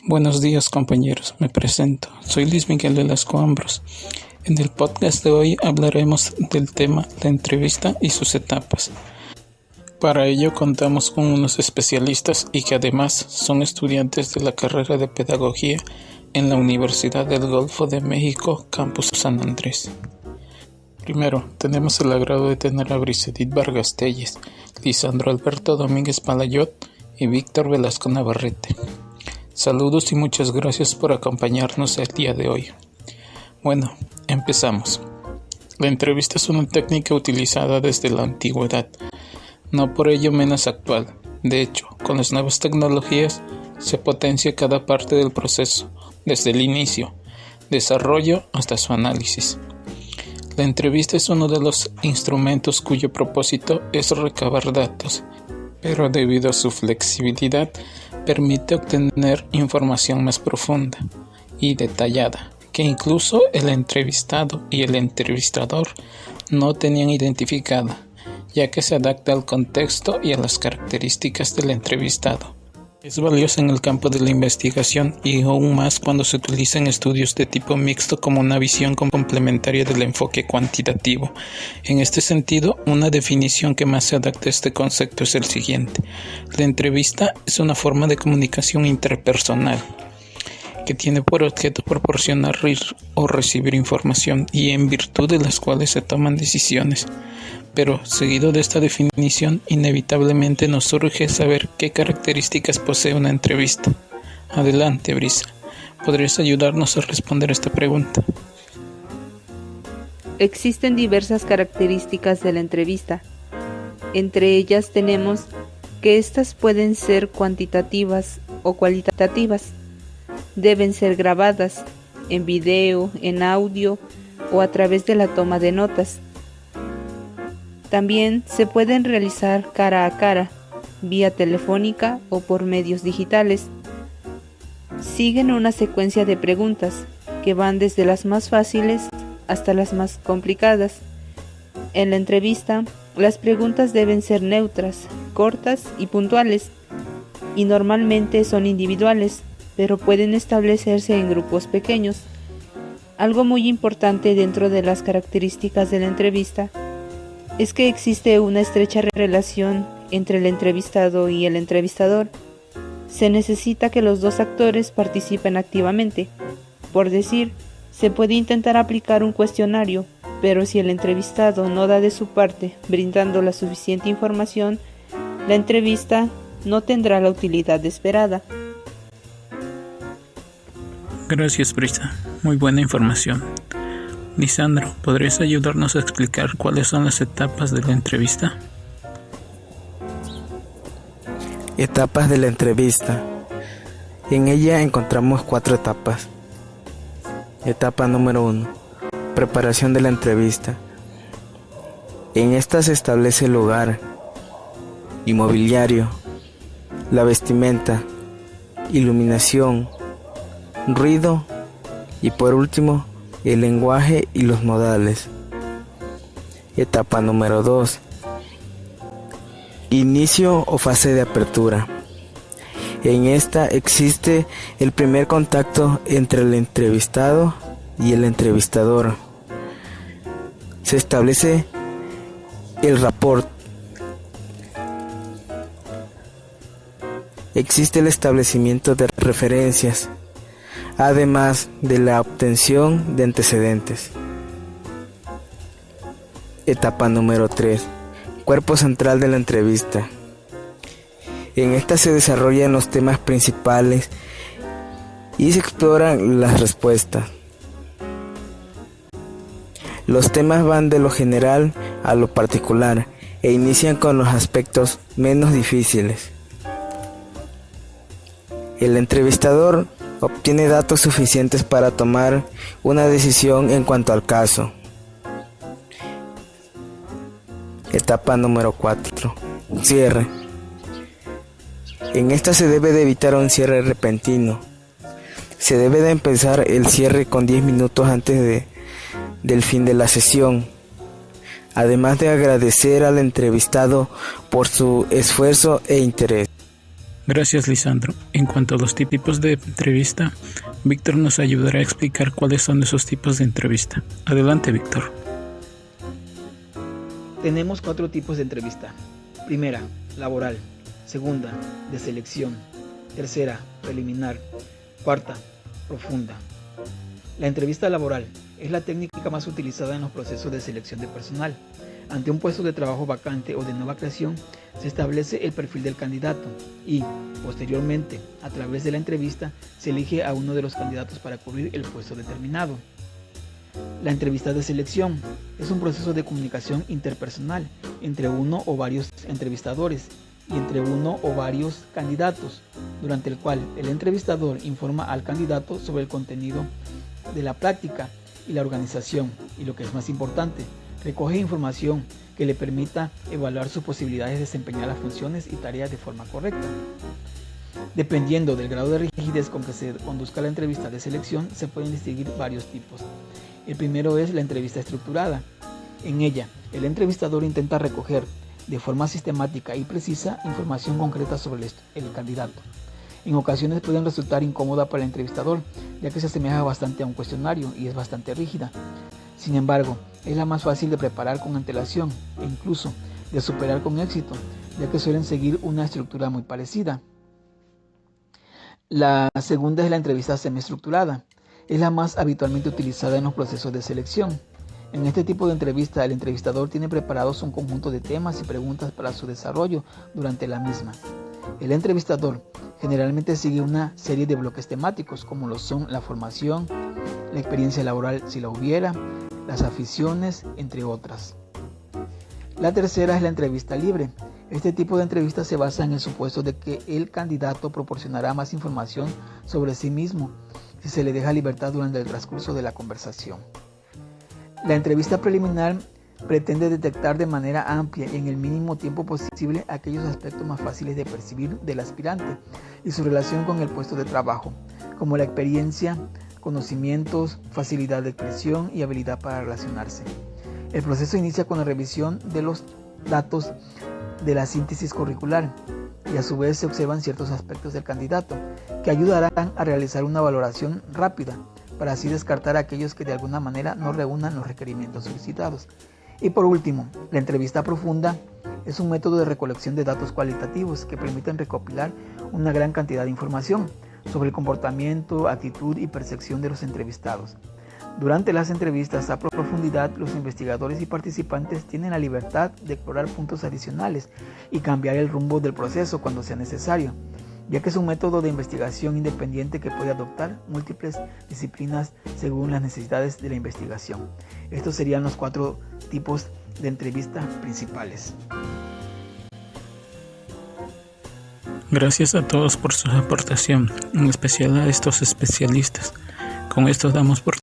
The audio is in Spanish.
Buenos días, compañeros, me presento. Soy Luis Miguel Velasco Ambros. En el podcast de hoy hablaremos del tema la entrevista y sus etapas. Para ello contamos con unos especialistas y que además son estudiantes de la carrera de Pedagogía en la Universidad del Golfo de México, Campus San Andrés. Primero, tenemos el agrado de tener a Brisedit Vargas Telles, Lisandro Alberto Domínguez Palayot y Víctor Velasco Navarrete. Saludos y muchas gracias por acompañarnos el día de hoy. Bueno, empezamos. La entrevista es una técnica utilizada desde la antigüedad, no por ello menos actual. De hecho, con las nuevas tecnologías se potencia cada parte del proceso, desde el inicio, desarrollo hasta su análisis. La entrevista es uno de los instrumentos cuyo propósito es recabar datos, pero debido a su flexibilidad permite obtener información más profunda y detallada que incluso el entrevistado y el entrevistador no tenían identificada, ya que se adapta al contexto y a las características del entrevistado. Es valiosa en el campo de la investigación y aún más cuando se utiliza en estudios de tipo mixto como una visión complementaria del enfoque cuantitativo. En este sentido, una definición que más se adapta a este concepto es el siguiente. La entrevista es una forma de comunicación interpersonal que tiene por objeto proporcionar o recibir información y en virtud de las cuales se toman decisiones. Pero, seguido de esta definición, inevitablemente nos surge saber qué características posee una entrevista. Adelante, Brisa. ¿Podrías ayudarnos a responder esta pregunta? Existen diversas características de la entrevista. Entre ellas tenemos que estas pueden ser cuantitativas o cualitativas. Deben ser grabadas en video, en audio o a través de la toma de notas. También se pueden realizar cara a cara, vía telefónica o por medios digitales. Siguen una secuencia de preguntas que van desde las más fáciles hasta las más complicadas. En la entrevista, las preguntas deben ser neutras, cortas y puntuales, y normalmente son individuales, pero pueden establecerse en grupos pequeños. Algo muy importante dentro de las características de la entrevista es que existe una estrecha relación entre el entrevistado y el entrevistador. Se necesita que los dos actores participen activamente. Por decir, se puede intentar aplicar un cuestionario, pero si el entrevistado no da de su parte brindando la suficiente información, la entrevista no tendrá la utilidad esperada. Gracias, Brisa. Muy buena información. Lisandro, ¿podrías ayudarnos a explicar cuáles son las etapas de la entrevista? Etapas de la entrevista. En ella encontramos 4 etapas. Etapa número 1. Preparación de la entrevista. En esta se establece el lugar, mobiliario, la vestimenta, iluminación, ruido y por último, el lenguaje y los modales. Etapa número 2. Inicio o fase de apertura. En esta existe el primer contacto entre el entrevistado y el entrevistador. Se establece el rapport. Existe el establecimiento de referencias, además de la obtención de antecedentes. Etapa número 3. Cuerpo central de la entrevista. En esta se desarrollan los temas principales y se exploran las respuestas. Los temas van de lo general a lo particular e inician con los aspectos menos difíciles. El entrevistador obtiene datos suficientes para tomar una decisión en cuanto al caso. Etapa número 4. Cierre. En esta se debe de evitar un cierre repentino. Se debe de empezar el cierre con 10 minutos antes del fin de la sesión. Además de agradecer al entrevistado por su esfuerzo e interés. Gracias, Lisandro. En cuanto a los tipos de entrevista, Víctor nos ayudará a explicar cuáles son esos tipos de entrevista. Adelante, Víctor. Tenemos 4 tipos de entrevista. Primera, laboral. Segunda, de selección. Tercera, preliminar. Cuarta, profunda. La entrevista laboral es la técnica más utilizada en los procesos de selección de personal. Ante un puesto de trabajo vacante o de nueva creación, se establece el perfil del candidato y, posteriormente, a través de la entrevista, se elige a uno de los candidatos para cubrir el puesto determinado. La entrevista de selección es un proceso de comunicación interpersonal entre uno o varios entrevistadores y entre uno o varios candidatos, durante el cual el entrevistador informa al candidato sobre el contenido de la práctica y la organización y, lo que es más importante, recoge información que le permita evaluar sus posibilidades de desempeñar las funciones y tareas de forma correcta. Dependiendo del grado de rigidez con que se conduzca la entrevista de selección, se pueden distinguir varios tipos. El primero es la entrevista estructurada. En ella, el entrevistador intenta recoger de forma sistemática y precisa información concreta sobre el candidato. En ocasiones pueden resultar incómoda para el entrevistador, ya que se asemeja bastante a un cuestionario y es bastante rígida. Sin embargo, es la más fácil de preparar con antelación e incluso de superar con éxito, ya que suelen seguir una estructura muy parecida. La segunda es la entrevista semiestructurada. Es la más habitualmente utilizada en los procesos de selección. En este tipo de entrevista, el entrevistador tiene preparados un conjunto de temas y preguntas para su desarrollo durante la misma. El entrevistador generalmente sigue una serie de bloques temáticos, como lo son la formación, la experiencia laboral si la hubiera, las aficiones, entre otras. La tercera es la entrevista libre. Este tipo de entrevista se basa en el supuesto de que el candidato proporcionará más información sobre sí mismo si se le deja libertad durante el transcurso de la conversación. La entrevista preliminar pretende detectar de manera amplia y en el mínimo tiempo posible aquellos aspectos más fáciles de percibir del aspirante y su relación con el puesto de trabajo, como la experiencia, conocimientos, facilidad de expresión y habilidad para relacionarse. El proceso inicia con la revisión de los datos de la síntesis curricular y a su vez se observan ciertos aspectos del candidato que ayudarán a realizar una valoración rápida para así descartar aquellos que de alguna manera no reúnan los requerimientos solicitados. Y por último, la entrevista profunda es un método de recolección de datos cualitativos que permiten recopilar una gran cantidad de información sobre el comportamiento, actitud y percepción de los entrevistados. Durante las entrevistas a profundidad, los investigadores y participantes tienen la libertad de explorar puntos adicionales y cambiar el rumbo del proceso cuando sea necesario, ya que es un método de investigación independiente que puede adoptar múltiples disciplinas según las necesidades de la investigación. Estos serían los 4 tipos de entrevistas principales. Gracias a todos por su aportación, en especial a estos especialistas. Con esto damos por